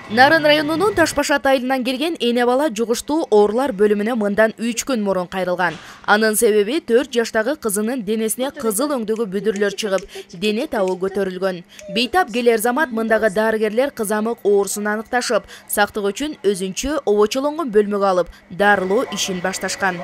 Нарын районунун Ташбашат айылынан келген эне бала жугуштуу оорулар бөлүмүнө мындан 3 күн мурун кайрылган. Анын себеби 4 жаштагы кызынын денесине кызыл өңдөгү бүдүрлөр чыгып, дене табы көтөрүлгөн. Бейтап келер замат мындагы дарыгерлер кызамык оорусун аныкташып, сактык үчүн өзүнчө обочолонгон бөлмөгө алып, дарылоо ишин башташкан.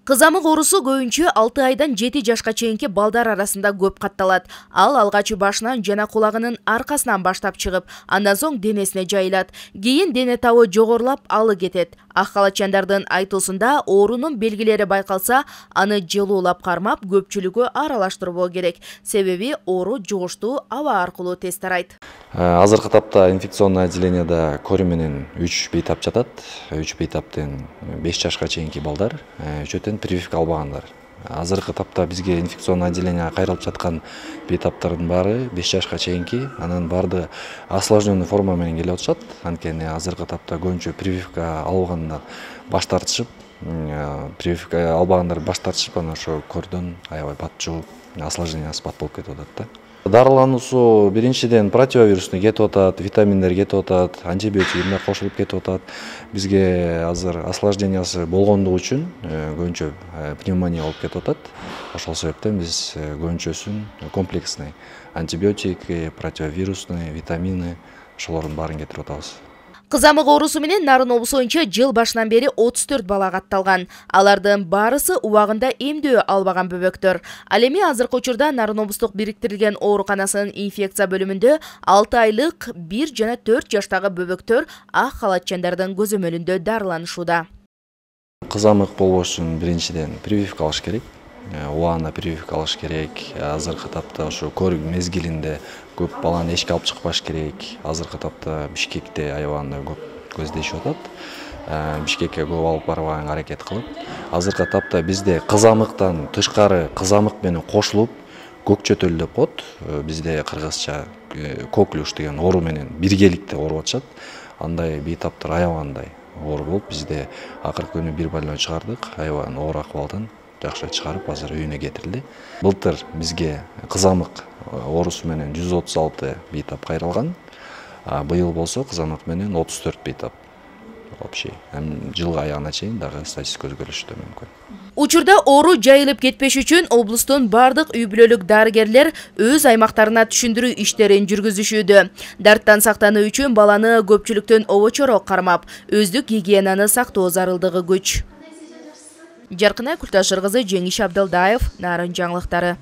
Кызамык оорусу көбүнчө 6 айдан 7 жашка чейинки балдар арасында көп катталат. Ал алгач башынан жана кулагынын аркасынан баштап чыгып, андан соң денесине жайылат. Кийин дене табы жогорулап алы кетет. Ак халатчандардын айтуусунда оорунун белгилери байкалса, аны жылуулап кармап, көпчүлүгү аралаштырбоо керек. Себеби оору жугуштуу аба аркылуу тез тарайт. Азыркы тапта инфекционный отделениеда кори менен 3 бейтап жатат. 3 бейтаптын 5 жашка чейинки балдар, үчөтөн прививка албагандар. Азыркы тапта бизге инфекционный отделениеге кайрылып жаткан бейтаптардын баары 5 жашка чейинки, анын баардыгы осложненный форма менен келип атышат. Анткени азыркы тапта көбүнчө прививка алгандар баш тартышып, прививка албагандар баш тартышып, анан ошо кордон аябай бат жууп, осложнениясы бат болуп кетип атат да. Дарылануусу биринчиден противовирусный кетип атат, витаминдер кетип атат, антибиотиктер кошулуп кетип атат. Бизге азыр осложнениясы болгондугу үчүн көбүнчө пневмония болуп кетип атат. Ошол себептен биз көбүнчөсүн комплексный антибиотик, противовирусный, витамины ошолордун баарын кетирип атабыз. Кызамык оорусу менен Нарын облусу боюнча жыл башынан бери 34 бала катталган. Алардын баарысы убагында эмдөө албаган бөбөктөр. Ал эми азыркы учурда Нарын облустук бириктирилген ооруканасынын инфекция бөлүмүндө 6 айлык 1 жана 4 жаштагы бөбөктөр ак халатчандардын көзөмөлүндө дарыланышууда. Кызамык болбош үчүн биринчиден прививка алыш керек. Убагында прививка алыш керек. Азыркы тапта ошо көрүк мезгилинде көп баланы эшикке алып чыкпаш керек. Азыркы тапта Бишкекте аябаганда көп көздөшүп атат. Бишкекке көп алып барбаганга аракет кылып, азыркы тапта бизде кызамыктан тышкары кызамык менен кошулуп көкчөтөл деп коет. Бизде кыргызча коклюш деген оору менен биргеликте ооруп атышат. Андай бейтаптар аябагандай оору болуп, бизде акыркы күнү бир больной чыгардык. Аябаган оор акыбалдан жакшы чыгарып, азыр үйүнө кетирилди. Былтыр бизге кызамык оорусу менен 136 бейтап кайрылган. Быйыл болсо кызамык менен 34 бейтап. Вообще, жылга аягына чейин дагы статистика өзгөрүшү мүмкүн. Учурда оору жайылып кетпеш үчүн облустун бардык үй бүлөлүк дарыгерлер өз аймактарына түшүндүрүү иштерин жүргүзүшүүдө. Дарттан сактануу үчүн баланы көпчүлүктөн обочорок кармап, өздүк гигиенаны сактоо зарылдыгы күч. Жаркынай Култашыр кызы, Жеңиш Абдылдаев, Нарын жаңылыктары.